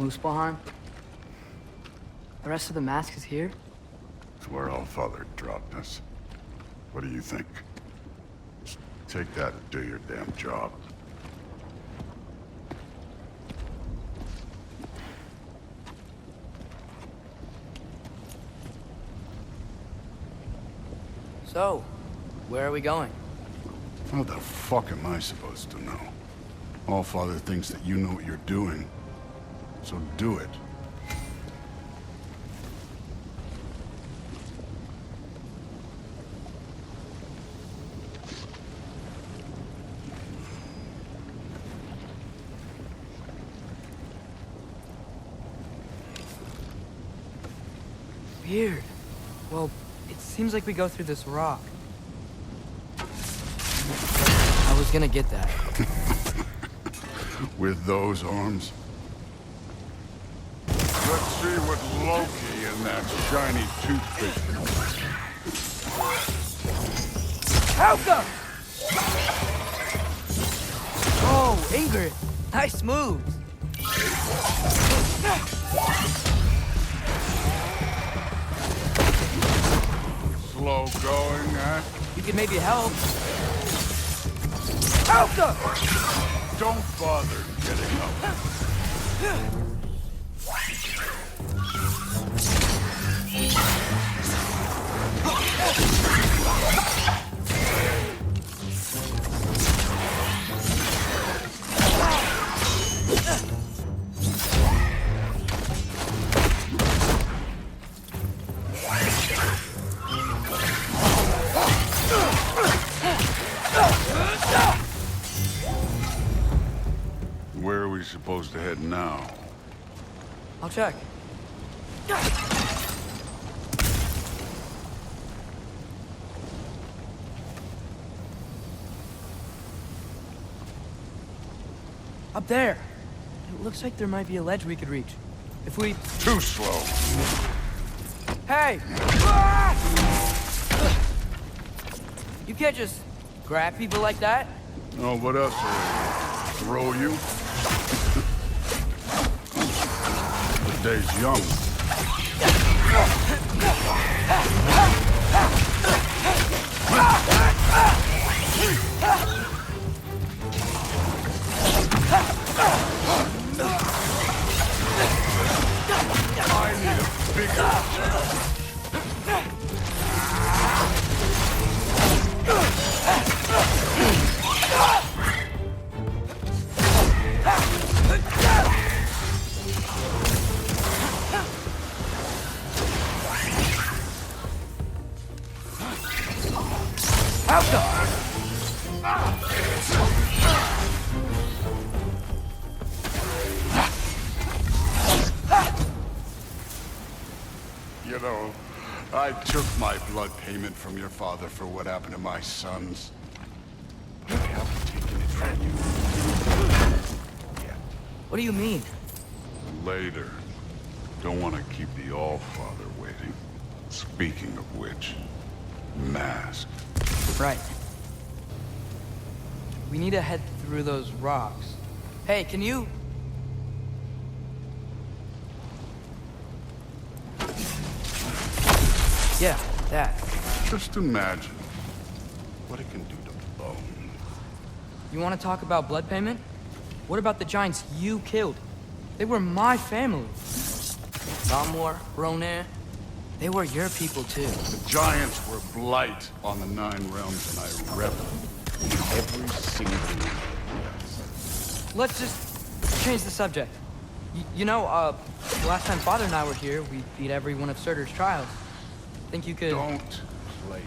Muspelheim? The rest of the mask is here? It's where Allfather dropped us. What do you think? Just take that and do your damn job. So, where are we going? How the fuck am I supposed to know? Allfather thinks that you know what you're doing, so do it. Weird. Well, it seems like we go through this rock. I was gonna get that. With those arms? Let's see what Loki and that shiny toothpick can do. Helga! Oh, Ingrid. Nice moves. Slow going, huh? You could maybe help. Helga! Don't bother getting up. Where are we supposed to head now? I'll check. Up there. It looks like there might be a ledge we could reach. If we... Too slow. Hey! You can't just grab people like that. Oh, what else? Throw you? The day's young. I need a bigger... You know, I took my blood payment from your father for what happened to my sons. I haven't taken it from you yet. What do you mean? Later. Don't want to keep the Allfather waiting. Speaking of which, mask. Right. We need to head through those rocks. Hey, can you... Yeah, that. Just imagine what it can do to bone. You want to talk about blood payment? What about the giants you killed? They were my family. Zamor, Ronan, they were your people too. The giants were blight on the 9 realms, and I reveled in every single one. Let's just change the subject. You know, last time Father and I were here, we beat every one of Surtur's trials. Think you could... Don't play.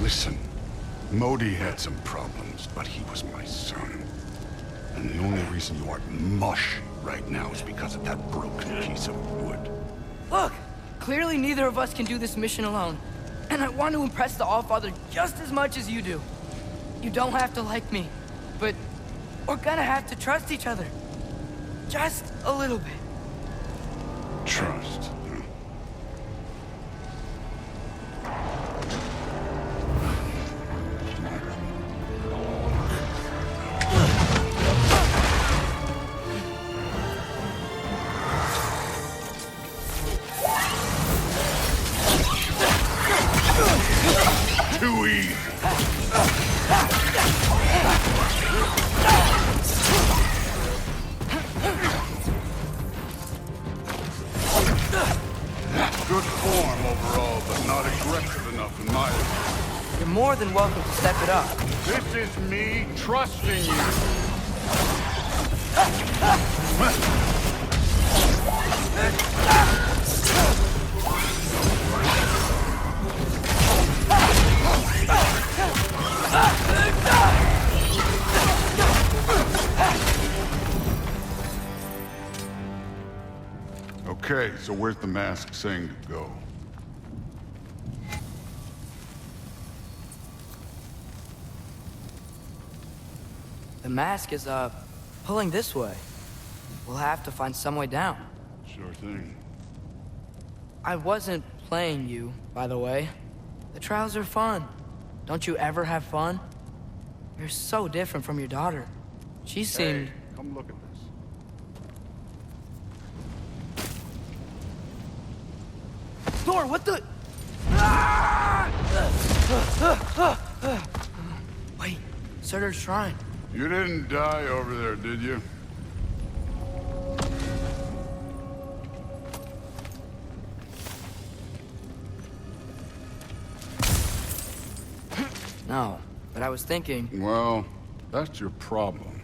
Listen, Modi had some problems, but he was my son. And the only reason you aren't mush right now is because of that broken piece of wood. Look! Clearly neither of us can do this mission alone. And I want to impress the Allfather just as much as you do. You don't have to like me, but we're gonna have to trust each other. Just a little bit. Trust. Too easy. Good form overall, but not aggressive enough in my opinion. You're more than welcome to step it up. This is me trusting you. Okay, so where's the mask saying to go? The mask is, pulling this way. We'll have to find some way down. Sure thing. I wasn't playing you, by the way. The trials are fun. Don't you ever have fun? You're so different from your daughter. She seemed... Hey, come look at this. Thor, what the... Wait, Surtur's shrine. You didn't die over there, did you? No, but I was thinking... Well, that's your problem.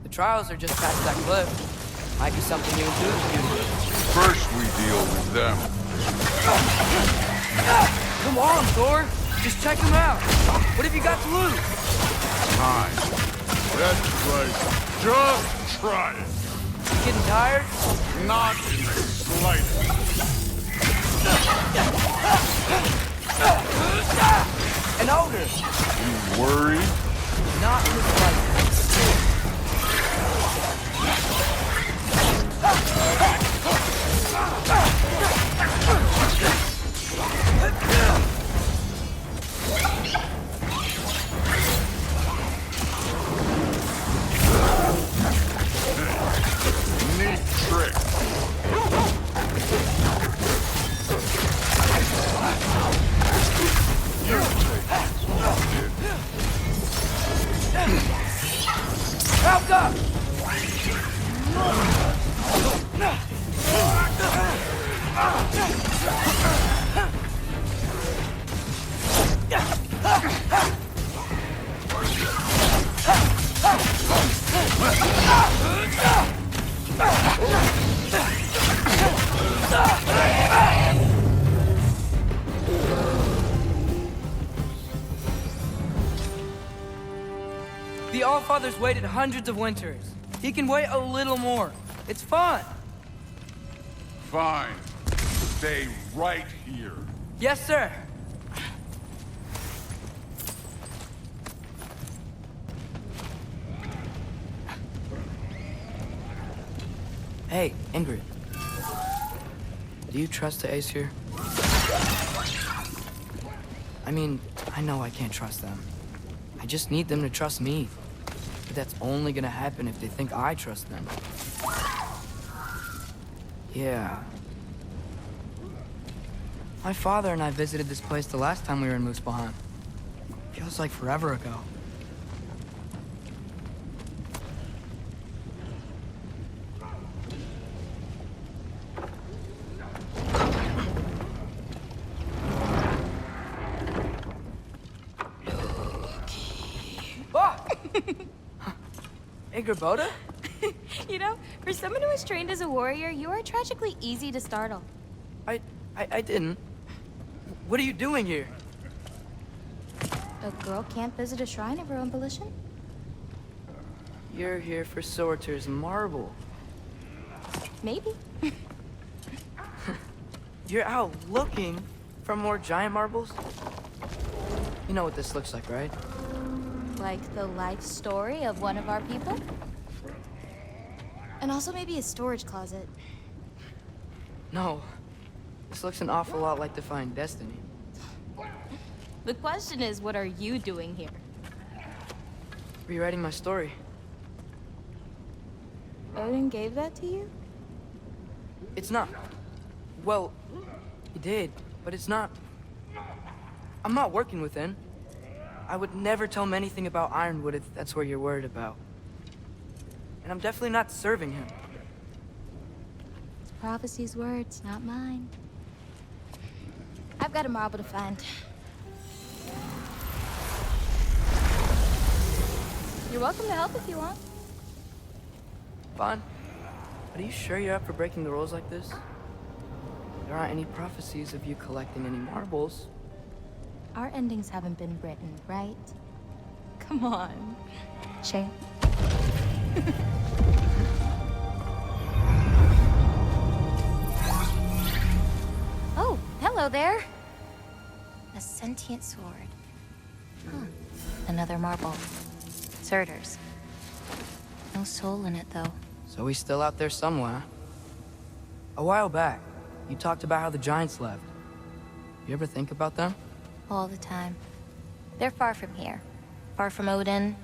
The trials are just past that cliff. Might be something you and Duke can do. First we deal with them. Come on, Thor! Just check them out! What have you got to lose? Time. That's right. Just try it. You getting tired? Not in the slightest. An ogre! You worried? Not in the slightest. Neat trick. You take Help up! The Allfather's waited hundreds of winters. He can wait a little more. It's fun. Fine. Stay right here. Yes, sir. Hey, Ingrid. Do you trust the Aesir? I mean, I know I can't trust them. I just need them to trust me. But that's only gonna happen if they think I trust them. Yeah. My father and I visited this place the last time we were in Muspelheim. Feels like forever ago. Ingrid Boda? You know, for someone who is trained as a warrior, you are tragically easy to startle. I didn't. What are you doing here? A girl can't visit a shrine of her own volition? You're here for Surtur's marble. Maybe. You're out looking for more giant marbles? You know what this looks like, right? Like the life story of one of our people? And also maybe a storage closet. No. This looks an awful lot like Defying Destiny. The question is, what are you doing here? Rewriting my story. Odin gave that to you? It's not. Well, he did, but it's not. I'm not working with him. I would never tell him anything about Ironwood if that's what you're worried about. And I'm definitely not serving him. It's prophecy's words, not mine. I've got a marble to find. You're welcome to help if you want. Fine. But are you sure you're up for breaking the rules like this? There aren't any prophecies of you collecting any marbles. Our endings haven't been written, right? Come on. Shane. Oh, hello there. A sentient sword. Huh. Another marble. Surtur's. No soul in it, though. So he's still out there somewhere. A while back, you talked about how the giants left. You ever think about them? All the time. They're far from here. Far from Odin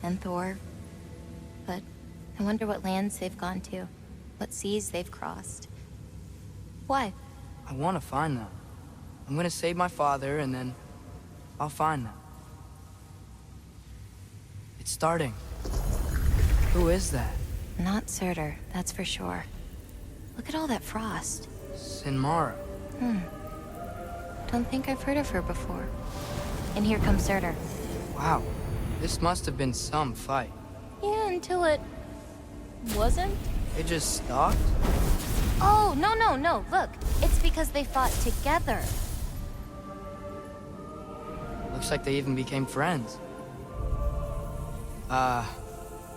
and Thor. But I wonder what lands they've gone to. What seas they've crossed. Why? I want to find them. I'm gonna save my father, and then I'll find them. It's starting. Who is that? Not Surtur, that's for sure. Look at all that frost. Sinmara. Don't think I've heard of her before. And here comes Surtur. Wow. This must have been some fight. Yeah, until it... wasn't? It just stopped? Oh, no. Look, it's because they fought together. Looks like they even became friends.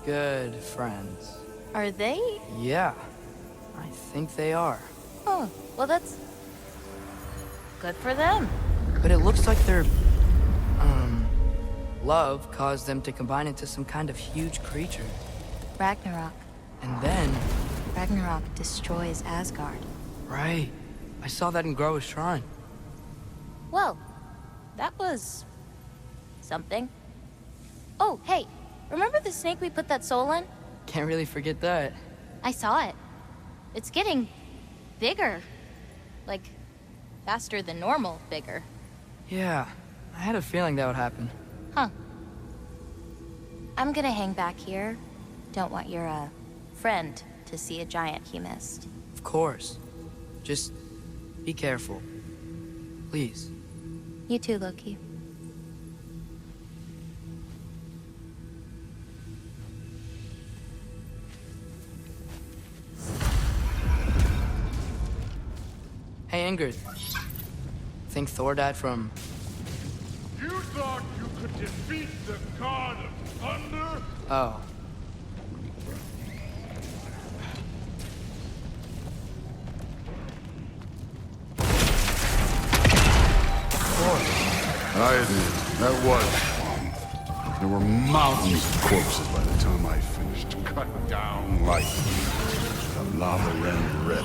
Good friends. Are they? Yeah, I think they are. Oh, well that's... good for them. But it looks like their, love caused them to combine into some kind of huge creature. Ragnarok. And then... Ragnarok destroys Asgard. Right. I saw that in Groa's shrine. Well, that was... something. Oh, hey, remember the snake we put that soul in? Can't really forget that. I saw it. It's getting... bigger. Like, faster than normal bigger. Yeah, I had a feeling that would happen. Huh. I'm gonna hang back here. Don't want your, friend to see a giant he missed. Of course. Just be careful. Please. You too, Loki. Hey, Ingrid. Think Thor died from... You thought you could defeat the god of thunder? Oh. I admit, that was fun. There were mountains of corpses by the time I finished. Cut down like the lava ran red.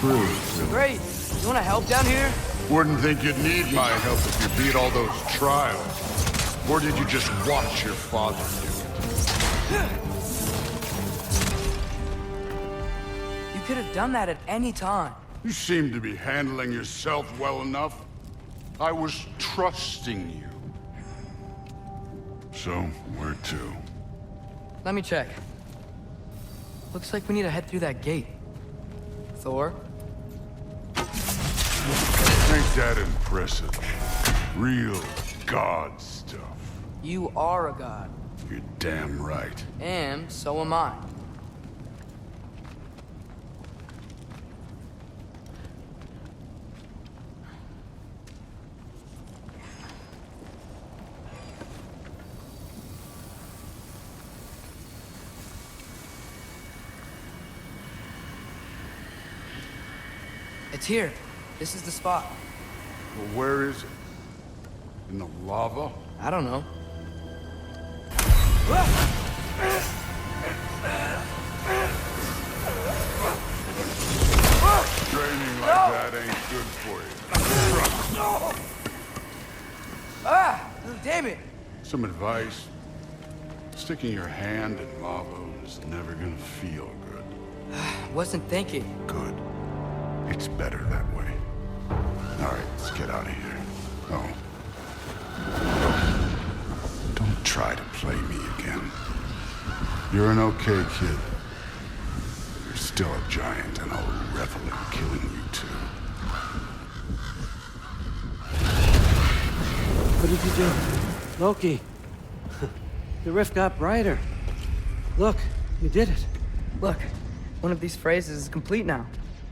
True. Great. You want to help down here? Wouldn't think you'd need my help if you beat all those trials. Or did you just watch your father do it? You could have done that at any time. You seem to be handling yourself well enough. I was trusting you. So, where to? Let me check. Looks like we need to head through that gate. Thor? Ain't that impressive? Real god stuff. You are a god. You're damn right. And so am I. It's here. This is the spot. Well, where is it? In the lava? I don't know. Training like that ain't good for you. Ah! Damn it! Some advice. Sticking your hand in lava is never gonna feel good. Wasn't thinking. Good. It's better that way. Alright, let's get out of here. Oh. Don't try to play me again. You're an okay kid. You're still a giant, and I'll revel in killing you too. What did you do? Loki. The rift got brighter. Look, you did it. Look, one of these phrases is complete now.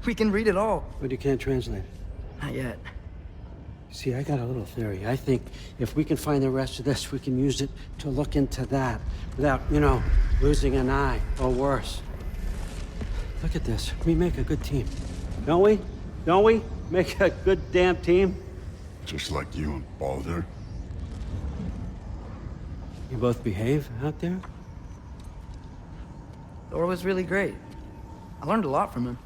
We can read it all. But you can't translate it. Not yet. See, I got a little theory. I think if we can find the rest of this, we can use it to look into that without, losing an eye or worse. Look at this. We make a good team. Don't we? Don't we? Make a good damn team? Just like you and Baldur. You both behave out there? Thor was really great. I learned a lot from him.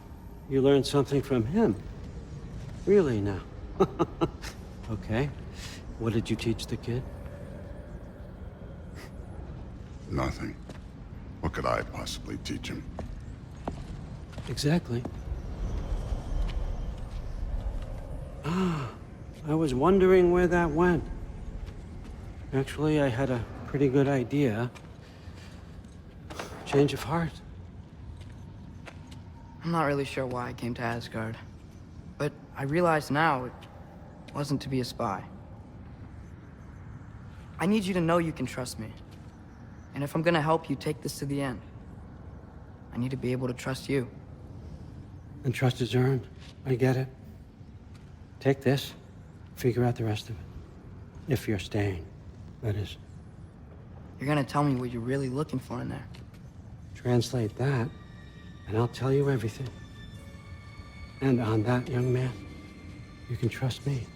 You learned something from him? Really now? Okay. What did you teach the kid? Nothing. What could I possibly teach him? Exactly. I was wondering where that went. Actually, I had a pretty good idea. Change of heart. I'm not really sure why I came to Asgard. But I realize now it wasn't to be a spy. I need you to know you can trust me. And if I'm gonna help you take this to the end, I need to be able to trust you. And trust is earned. I get it. Take this. Figure out the rest of it. If you're staying, that is. You're gonna tell me what you're really looking for in there. Translate that, and I'll tell you everything. And on that, young man, you can trust me.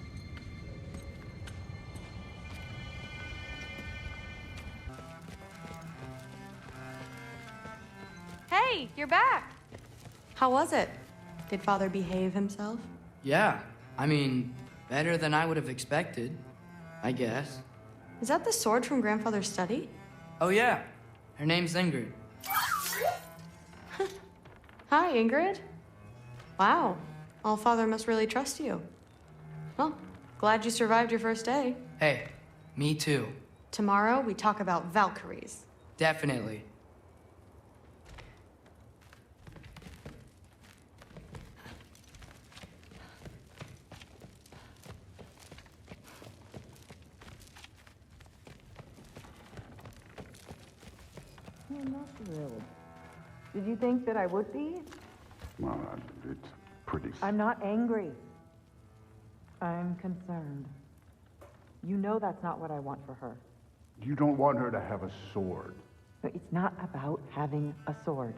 Hey, you're back! How was it? Did Father behave himself? Yeah, I mean, better than I would have expected, I guess. Is that the sword from Grandfather's study? Oh yeah, her name's Ingrid. Hi, Ingrid. Wow, All-Father must really trust you. Well, glad you survived your first day. Hey, me too. Tomorrow, we talk about Valkyries. Definitely. I'm not thrilled. Did you think that I would be? Well, it's pretty... I'm not angry. I'm concerned. You know that's not what I want for her. You don't want her to have a sword. But it's not about having a sword.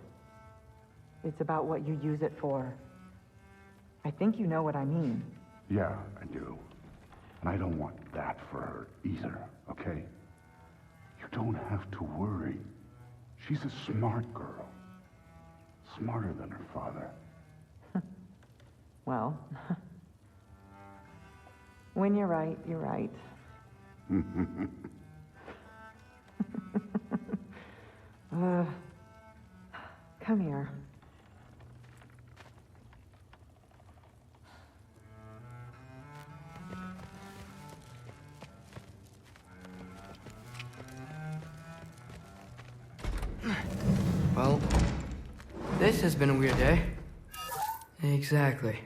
It's about what you use it for. I think you know what I mean. Yeah, I do. And I don't want that for her either, okay? You don't have to worry. She's a smart girl. Smarter than her father. Well, when you're right, you're right. Come here. Well, this has been a weird day. Exactly.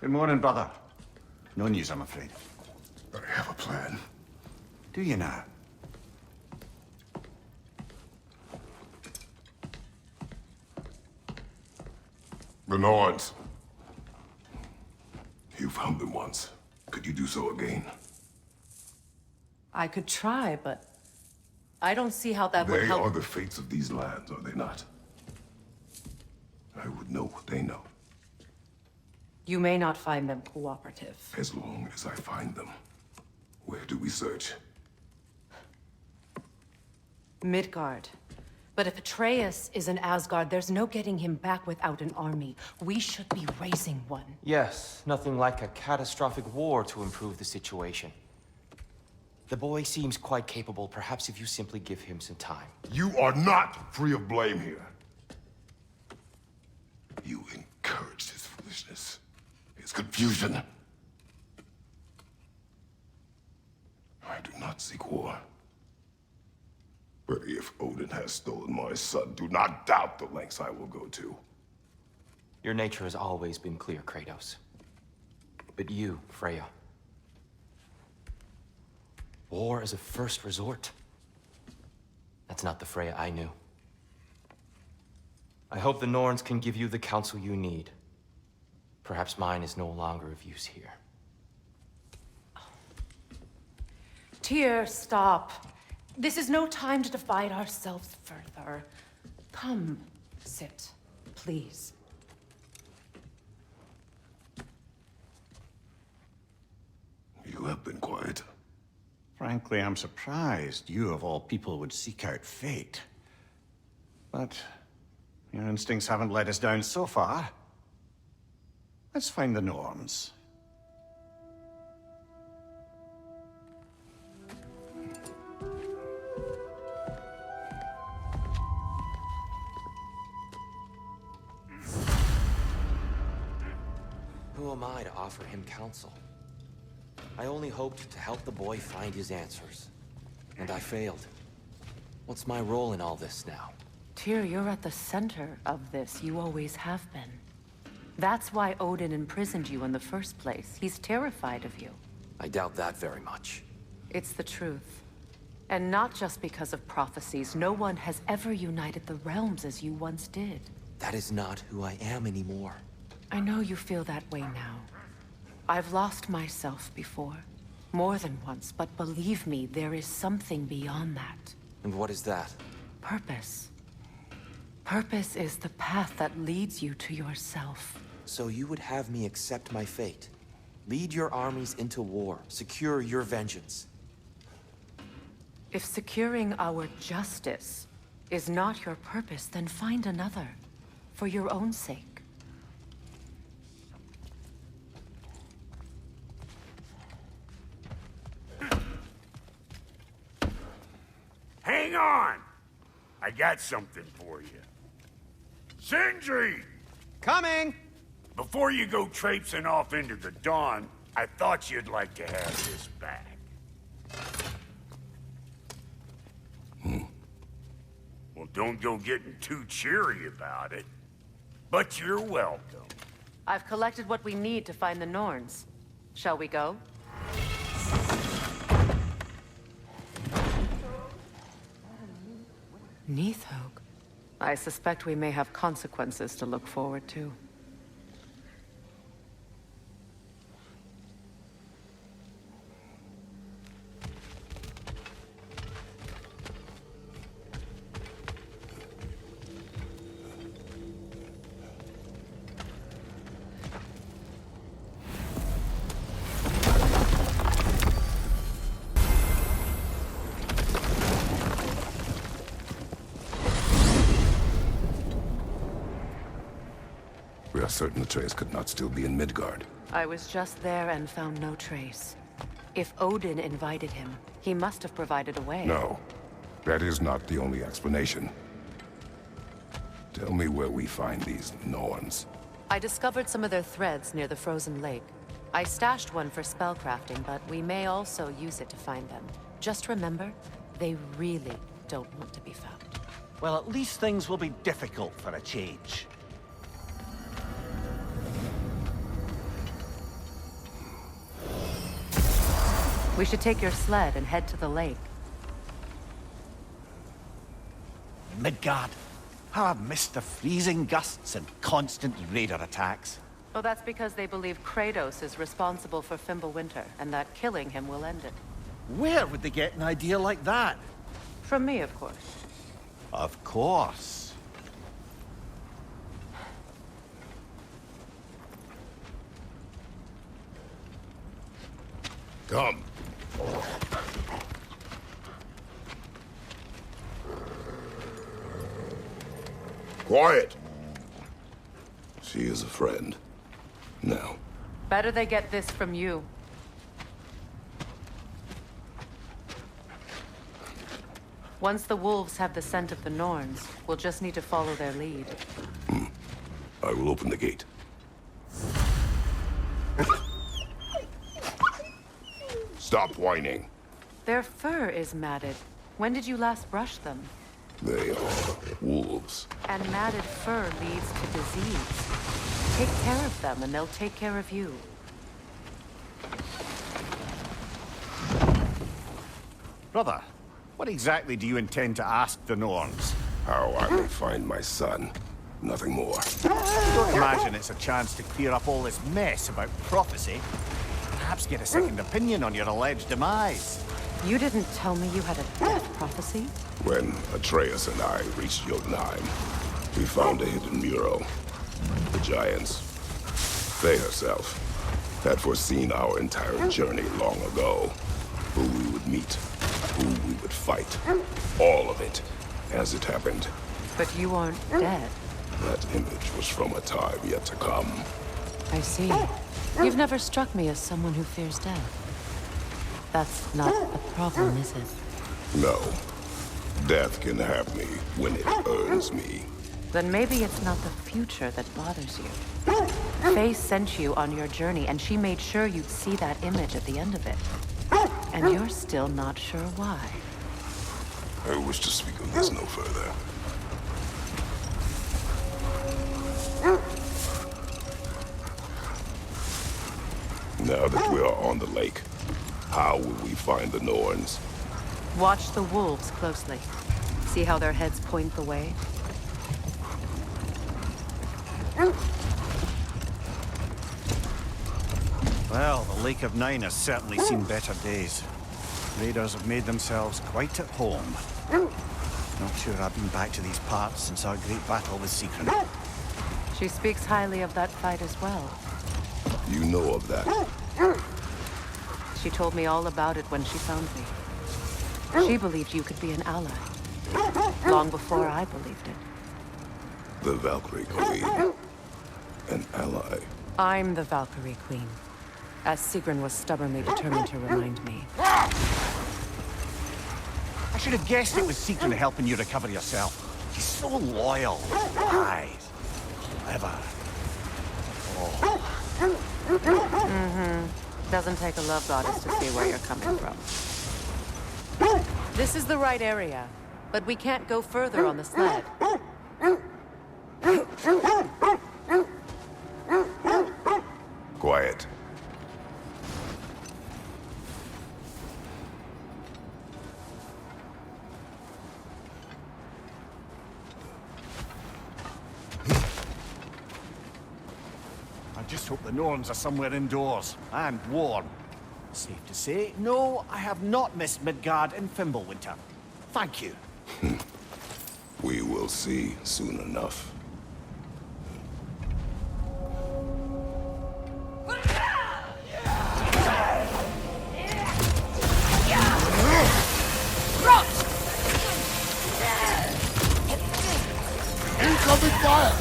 Good morning, brother. No news, I'm afraid. I have a plan. Do you now? The Norns. You found them once. Could you do so again? I could try, but I don't see how that would help. They are the fates of these lands, are they not? I would know what they know. You may not find them cooperative. As long as I find them. Where do we search? Midgard. But if Atreus is in Asgard, there's no getting him back without an army. We should be raising one. Yes, nothing like a catastrophic war to improve the situation. The boy seems quite capable. Perhaps if you simply give him some time. You are not free of blame here. You encouraged his foolishness, his confusion. I do not seek war. But if Odin has stolen my son, do not doubt the lengths I will go to. Your nature has always been clear, Kratos. But you, Freya. War is a first resort. That's not the Freya I knew. I hope the Norns can give you the counsel you need. Perhaps mine is no longer of use here. Tyr, stop. This is no time to divide ourselves further. Come, sit, please. You have been quiet. Frankly, I'm surprised you of all people would seek out fate. But your instincts haven't let us down so far. Let's find the Norns. Who am I to offer him counsel? I only hoped to help the boy find his answers. And I failed. What's my role in all this now? Tyr, you're at the center of this. You always have been. That's why Odin imprisoned you in the first place. He's terrified of you. I doubt that very much. It's the truth. And not just because of prophecies. No one has ever united the realms as you once did. That is not who I am anymore. I know you feel that way now. I've lost myself before. More than once, but believe me, there is something beyond that. And what is that? Purpose. Purpose is the path that leads you to yourself. So you would have me accept my fate? Lead your armies into war, secure your vengeance. If securing our justice is not your purpose, then find another. For your own sake. Hang on! I got something for you. Sindri! Coming! Before you go traipsing off into the dawn, I thought you'd like to have this back. Well, don't go getting too cheery about it. But you're welcome. I've collected what we need to find the Norns. Shall we go? Neathog. I suspect we may have consequences to look forward to. We are certain Atreus could not still be in Midgard. I was just there and found no trace. If Odin invited him, he must have provided a way. No, that is not the only explanation. Tell me where we find these Norns. I discovered some of their threads near the frozen lake. I stashed one for spellcrafting, but we may also use it to find them. Just remember, they really don't want to be found. Well, at least things will be difficult for a change. We should take your sled and head to the lake. Midgard. How I've missed the freezing gusts and constant raider attacks. Oh, that's because they believe Kratos is responsible for Fimbulwinter, and that killing him will end it. Where would they get an idea like that? From me, of course. Of course. Come. Quiet. She is a friend. Now. Better they get this from you. Once the wolves have the scent of the Norns, we'll just need to follow their lead. I will open the gate. Stop whining. Their fur is matted. When did you last brush them? They are wolves. And matted fur leads to disease. Take care of them and they'll take care of you. Brother, what exactly do you intend to ask the Norns? How I may find my son. Nothing more. Don't imagine it's a chance to clear up all this mess about prophecy. Perhaps get a second opinion on your alleged demise. You didn't tell me you had a death prophecy? When Atreus and I reached Jotunheim, we found a hidden mural. The giants, they herself, had foreseen our entire journey long ago. Who we would meet, who we would fight. All of it, as it happened. But you aren't dead. That image was from a time yet to come. I see. You've never struck me as someone who fears death. That's not a problem, is it? No. Death can have me when it earns me. Then maybe it's not the future that bothers you. Faye sent you on your journey, and she made sure you'd see that image at the end of it. And you're still not sure why. I wish to speak of this no further. Now that we are on the lake, how will we find the Norns? Watch the wolves closely. See how their heads point the way? Well, the Lake of Nine has certainly seen better days. Raiders have made themselves quite at home. Not sure I've been back to these parts since our great battle with Secret. She speaks highly of that fight as well. You know of that? She told me all about it when she found me. She believed you could be an ally. Long before I believed it. The Valkyrie Queen. An ally. I'm the Valkyrie Queen. As Sigrun was stubbornly determined to remind me. I should have guessed it was Secret helping you recover yourself. She's so loyal. Aye. Clever. Oh. Doesn't take a love goddess to see where you're coming from. This is the right area, but we can't go further on the sled. Quiet. I just hope the Norns are somewhere indoors, and warm. Safe to say, no, I have not missed Midgard and Fimbulwinter. Thank you. We will see soon enough. Incoming fire!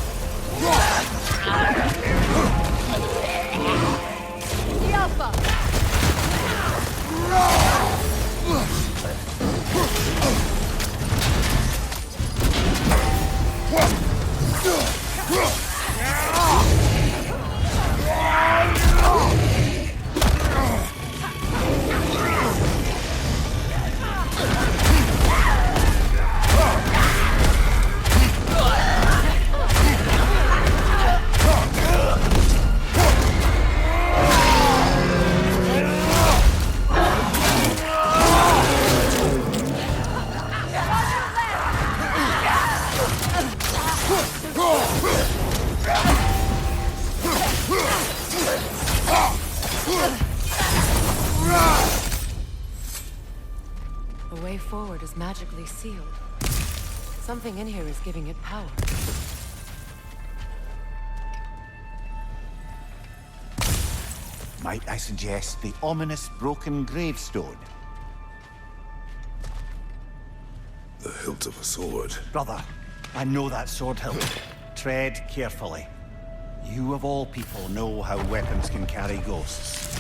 The way forward is magically sealed. Something in here is giving it power. Might I suggest the ominous broken gravestone? The hilt of a sword. Brother, I know that sword hilt. Tread carefully. You of all people know how weapons can carry ghosts.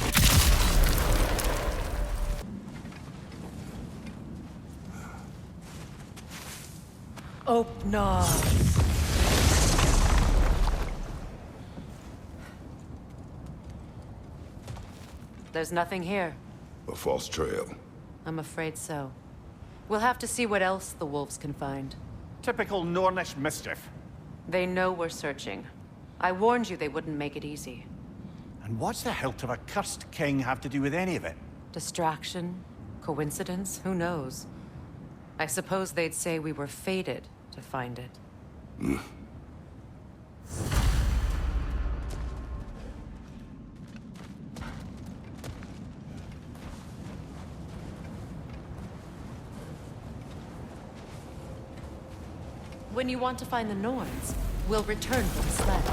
Oh, no. There's nothing here. A false trail. I'm afraid so. We'll have to see what else the wolves can find. Typical Nornish mischief. They know we're searching. I warned you they wouldn't make it easy. And what's the hilt of a cursed king have to do with any of it? Distraction? Coincidence? Who knows? I suppose they'd say we were fated to find it. When you want to find the Norns, we'll return to the sled.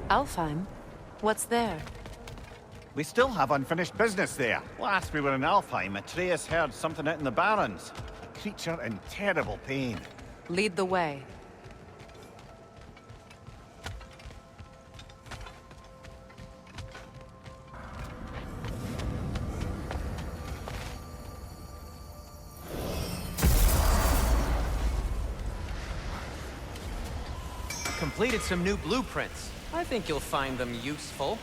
Alfheim? What's there? We still have unfinished business there. Last we were in Alfheim, Atreus heard something out in the Barrens. A creature in terrible pain. Lead the way. Completed some new blueprints. I think you'll find them useful.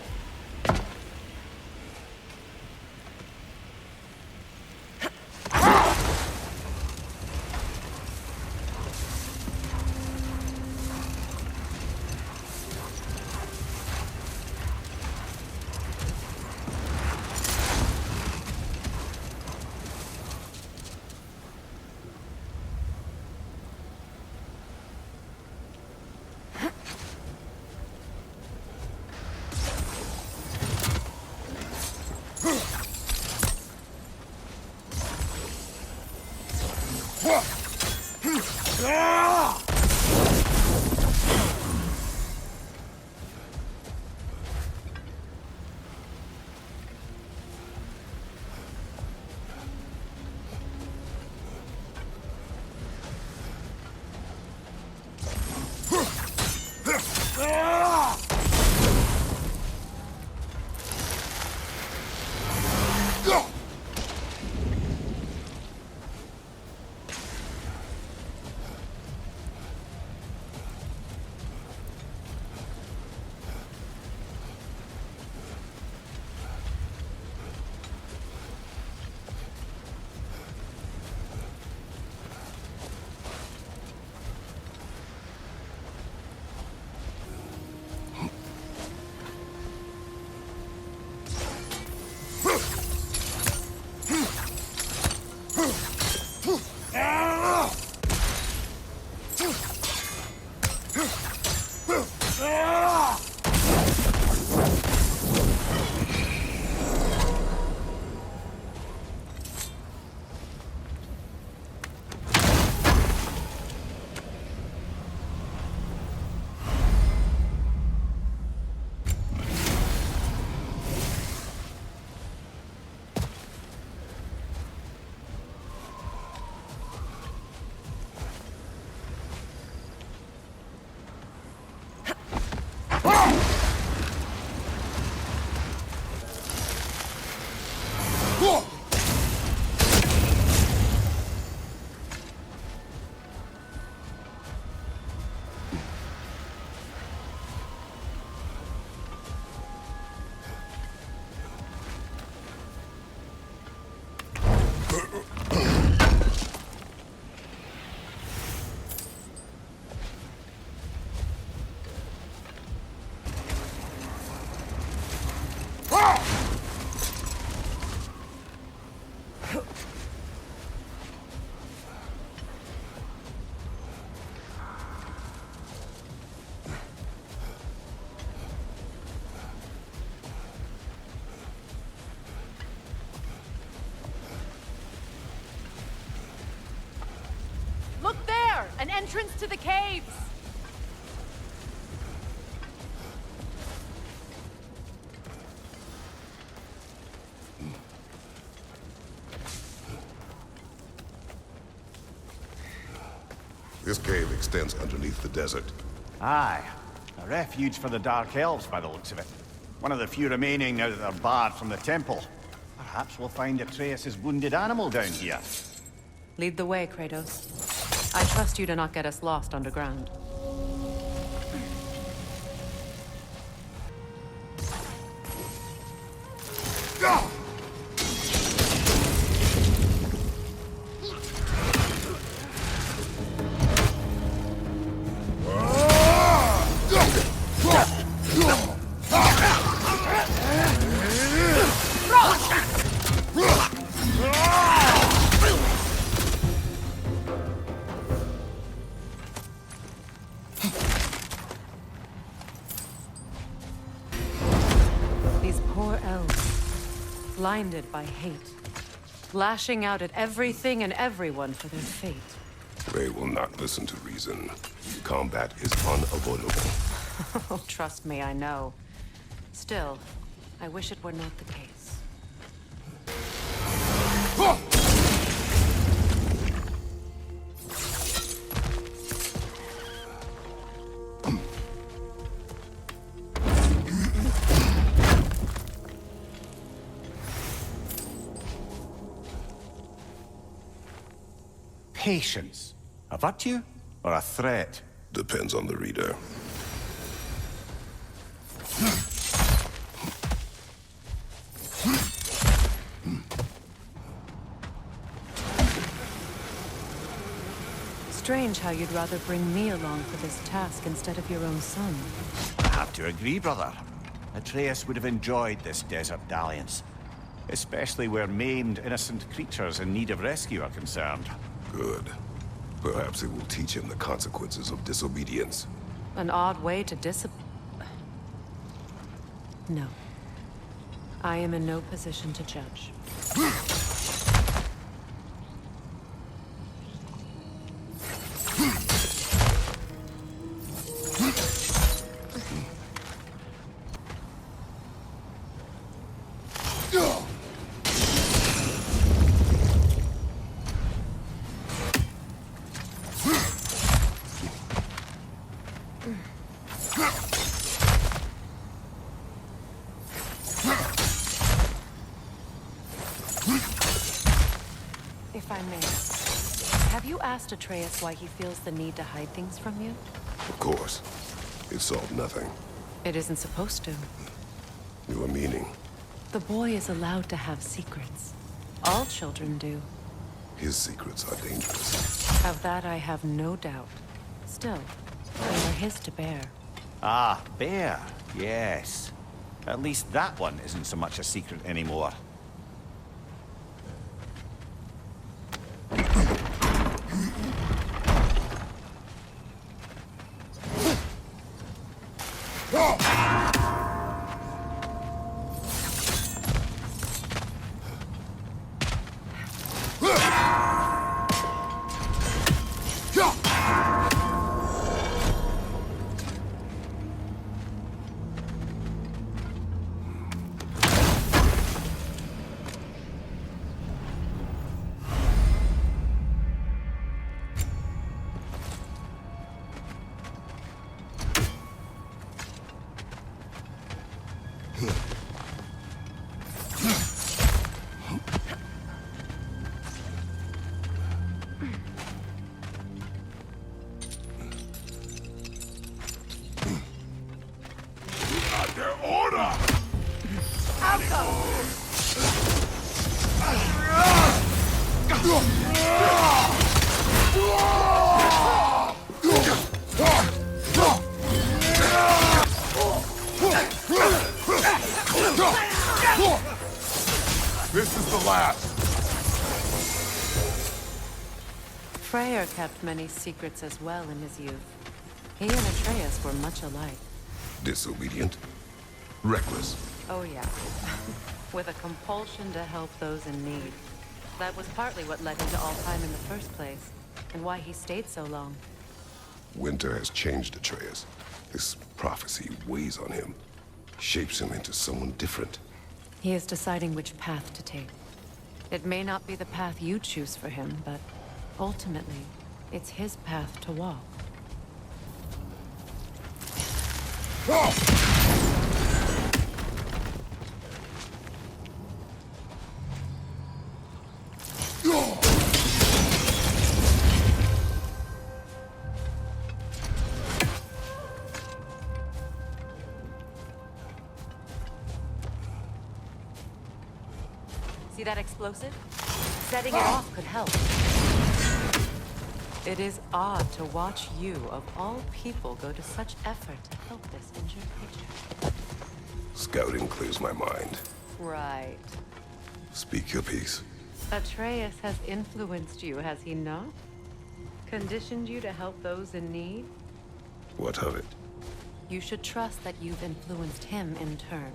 entrance to the caves! This cave extends underneath the desert. Aye. A refuge for the Dark Elves by the looks of it. One of the few remaining now that they're barred from the temple. Perhaps we'll find Atreus' wounded animal down here. Lead the way, Kratos. I trust you to not get us lost underground. Blinded by hate, lashing out at everything and everyone for their fate. They will not listen to reason. Combat is unavoidable. Oh, trust me, I know. Still, I wish it were not the case. Patience. A virtue or a threat? Depends on the reader. Strange how you'd rather bring me along for this task instead of your own son. I have to agree, brother. Atreus would have enjoyed this desert dalliance. Especially where maimed, innocent creatures in need of rescue are concerned. Good. Perhaps it will teach him the consequences of disobedience. An odd way to No. I am in no position to judge. If I may, have you asked Atreus why he feels the need to hide things from you? Of course. It solved nothing. It isn't supposed to. Your meaning? The boy is allowed to have secrets. All children do. His secrets are dangerous. Of that I have no doubt. Still, they are his to bear. Ah, bear. Yes. At least that one isn't so much a secret anymore. This is the last. Freyr kept many secrets as well in his youth. He and Atreus were much alike. Disobedient. Reckless. Oh yeah. With a compulsion to help those in need. That was partly what led him to Alfheim in the first place, and why he stayed so long. Winter has changed Atreus. This prophecy weighs on him, shapes him into someone different. He is deciding which path to take. It may not be the path you choose for him, but ultimately, it's his path to walk. See that explosive? Setting it off could help. It is odd to watch you, of all people, go to such effort to help this injured creature. Scouting clears my mind. Right. Speak your piece. Atreus has influenced you, has he not? Conditioned you to help those in need? What of it? You should trust that you've influenced him in turn.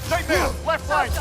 Right there! Left flank!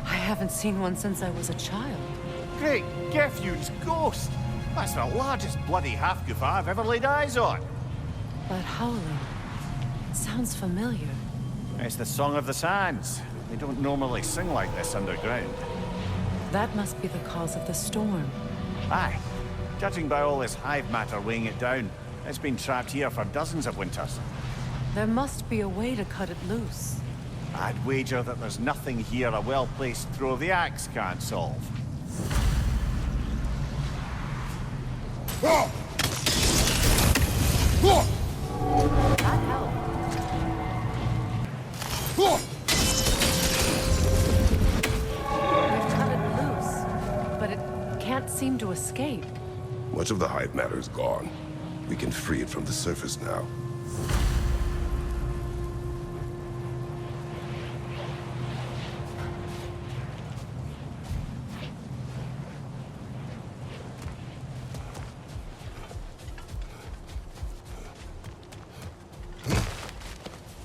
I haven't seen one since I was a child. Great Gefud's ghost! That's the largest bloody half-goof I've ever laid eyes on. But howling sounds familiar. It's the Song of the Sands. They don't normally sing like this underground. That must be the cause of the storm. Aye. Judging by all this hive matter weighing it down, it's been trapped here for dozens of winters. There must be a way to cut it loose. I'd wager that there's nothing here a well-placed throw of the axe can't solve. That helped. We've cut it loose, but it can't seem to escape. Much of the hive matter is gone. We can free it from the surface now.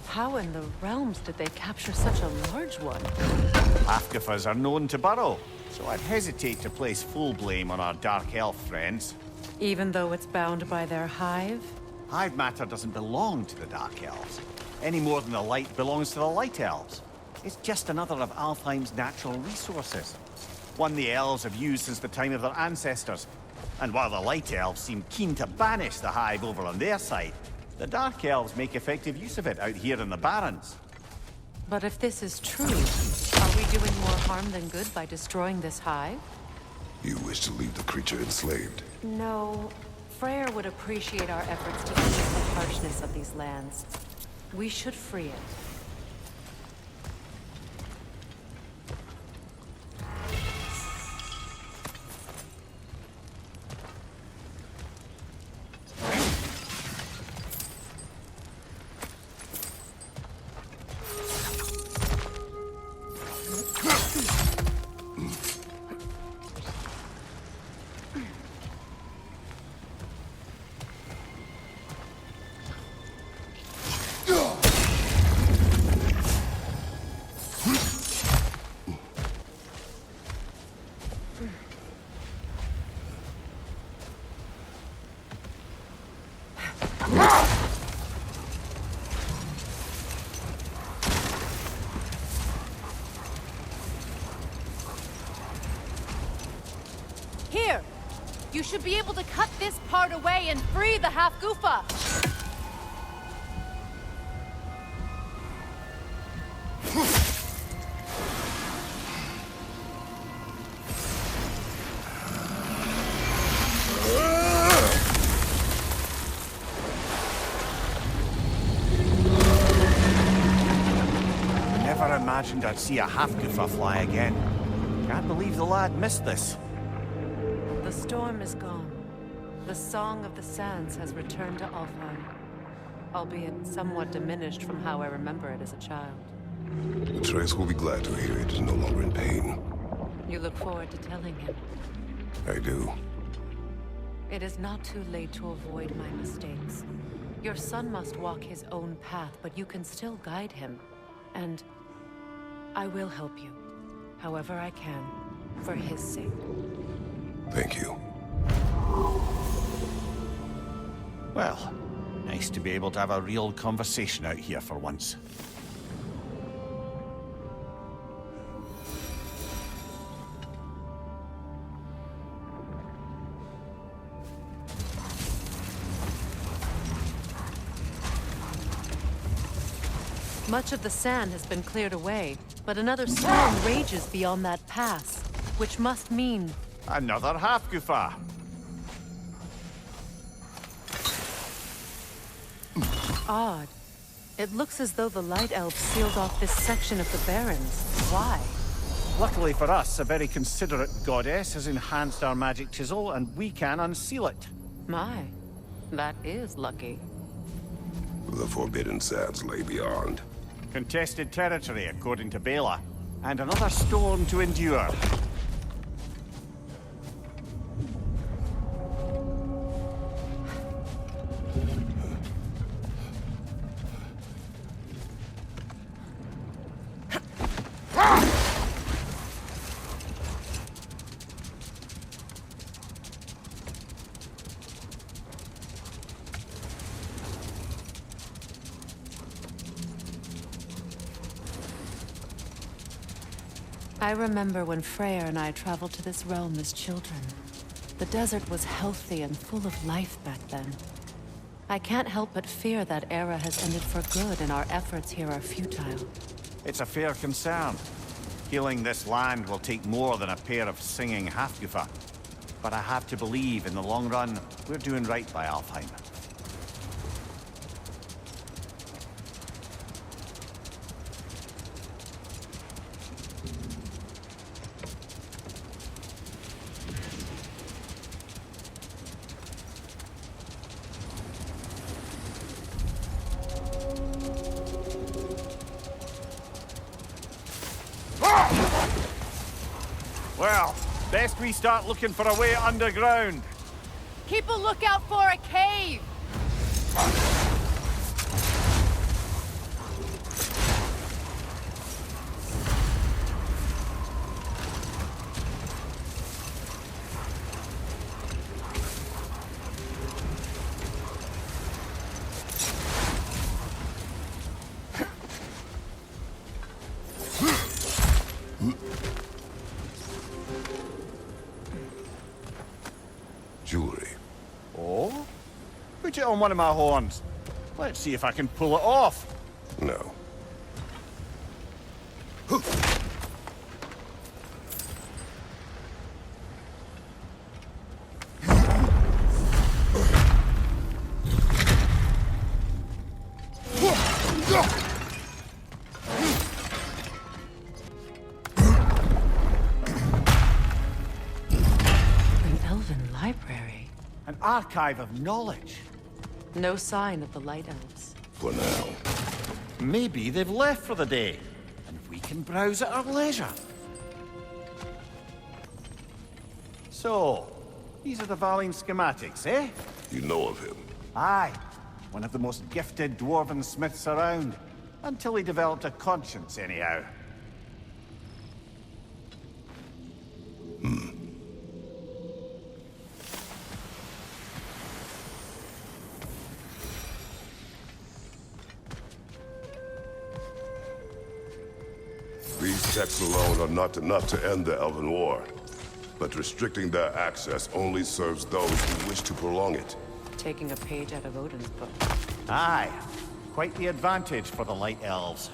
How in the realms did they capture such a large one? Half-goofers are known to burrow, so I'd hesitate to place full blame on our dark elf friends. Even though it's bound by their hive? Hive matter doesn't belong to the dark elves, any more than the light belongs to the light elves. It's just another of Alfheim's natural resources. One the elves have used since the time of their ancestors. And while the light elves seem keen to banish the hive over on their side, the dark elves make effective use of it out here in the Barrens. But if this is true, are we doing more harm than good by destroying this hive? You wish to leave the creature enslaved? No. Freyr would appreciate our efforts to ease the harshness of these lands. We should free it. Here! You should be able to cut this part away and free the half-goofa! Never imagined I'd see a half-goofa fly again. Can't believe the lad missed this. The storm is gone. The Song of the Sands has returned to Alfheim, albeit somewhat diminished from how I remember it as a child. Atreus will be glad to hear it is no longer in pain. You look forward to telling him. I do. It is not too late to avoid my mistakes. Your son must walk his own path, but you can still guide him. And I will help you, however I can, for his sake. Thank you. Well, nice to be able to have a real conversation out here for once. Much of the sand has been cleared away, but another storm rages beyond that pass, which must mean... Another half-goofa! Odd. It looks as though the Light Elves sealed off this section of the Barrens. Why? Luckily for us, a very considerate goddess has enhanced our magic chisel, and we can unseal it. My, that is lucky. The Forbidden Sands lay beyond. Contested territory, according to Bela, and another storm to endure. I remember when Freyr and I traveled to this realm as children. The desert was healthy and full of life back then. I can't help but fear that era has ended for good and our efforts here are futile. It's a fair concern. Healing this land will take more than a pair of singing half-goofa. But I have to believe, in the long run, we're doing right by Alfheim. Well, best we start looking for a way underground. Keep a lookout for a cave! Jewelry. Oh? Put it on one of my horns. Let's see if I can pull it off. No. Library. An archive of knowledge. No sign of the Light Elves. For now. Maybe they've left for the day, and we can browse at our leisure. So, these are the Valine schematics, eh? You know of him? Aye. One of the most gifted dwarven smiths around. Until he developed a conscience, anyhow. texts alone are not enough to end the Elven War. But restricting their access only serves those who wish to prolong it. Taking a page out of Odin's book. Aye. Quite the advantage for the Light Elves.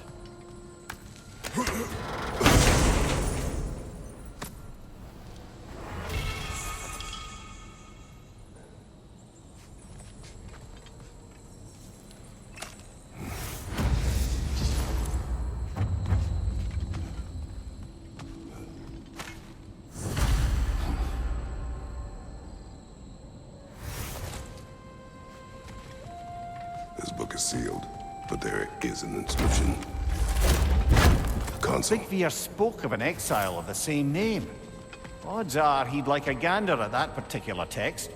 This book is sealed, but there is an inscription. Console. Sigvier spoke of an exile of the same name. Odds are he'd like a gander at that particular text.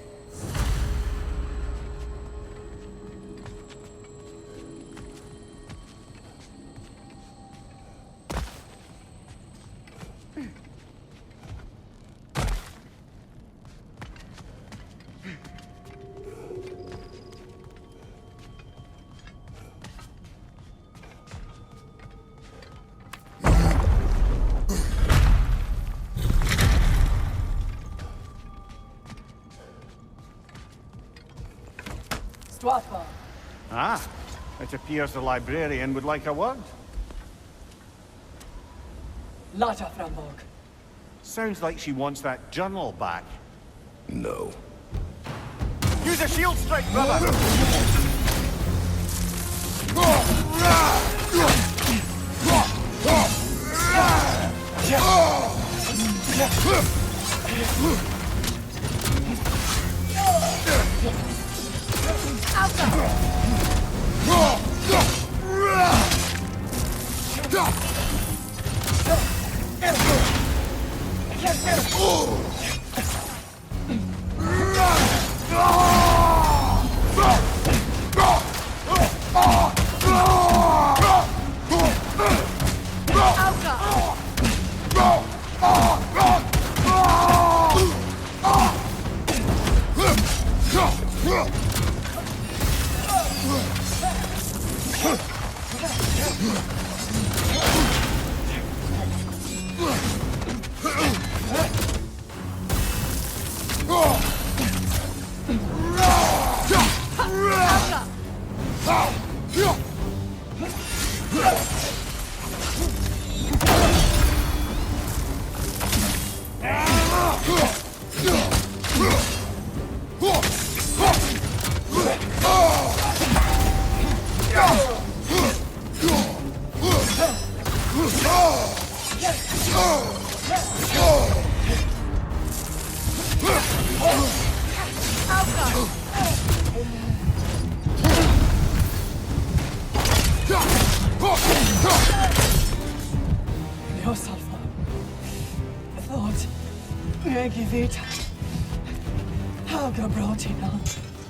Ah, it appears the librarian would like a word. Lata Frambog. Sounds like she wants that journal back. No. Use a shield strike, brother!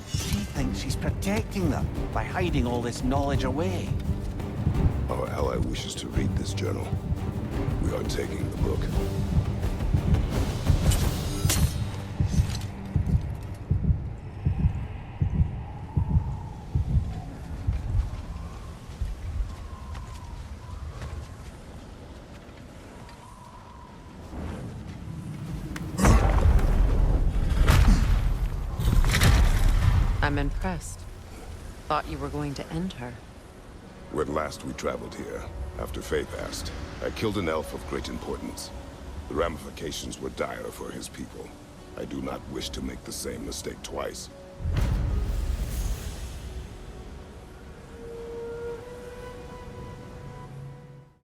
She thinks she's protecting them by hiding all this knowledge away. Our ally wishes to read this journal. We are taking the book. I'm impressed. Thought you were going to end her. When last we traveled here, after Faye passed, I killed an elf of great importance. The ramifications were dire for his people. I do not wish to make the same mistake twice.